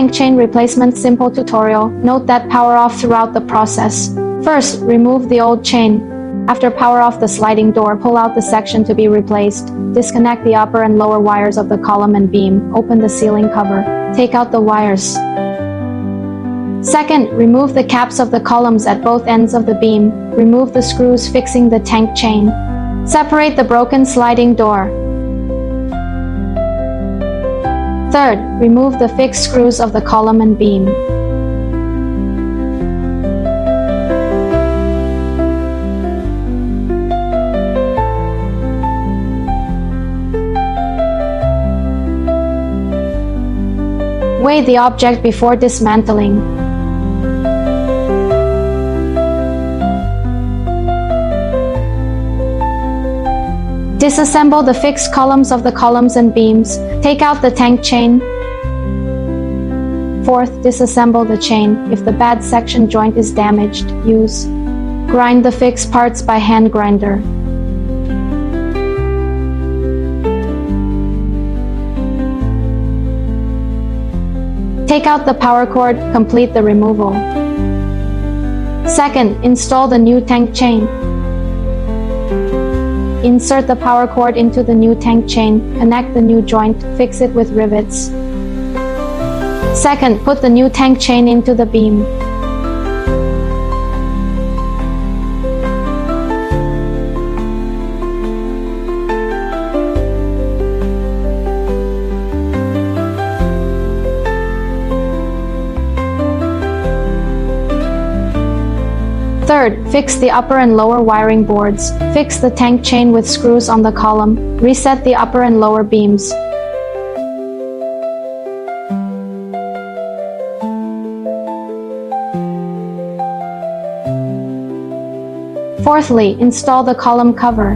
Tank chain replacement simple tutorial. Note that power off throughout the process. First, remove the old chain. After power off the sliding door, pull out the section to be replaced. Disconnect the upper and lower wires of the column and beam. Open the ceiling cover. Take out the wires. Second, remove the caps of the columns at both ends of the beam. Remove the screws fixing the tank chain. Separate the broken sliding door. Third, remove the fixed screws of the column and beam. Weigh the object before dismantling. Disassemble the fixed columns of the columns and beams. Take out the tank chain. Fourth, disassemble the chain. If the bad section joint is damaged, use. Grind the fixed parts by hand grinder. Take out the power cord, complete the removal. Second, install the new tank chain. Insert the power cord into the new tank chain, connect the new joint, fix it with rivets. Second, put the new tank chain into the beam. Third, fix the upper and lower wiring boards. Fix the tank chain with screws on the column. Reset the upper and lower beams. Fourthly, install the column cover.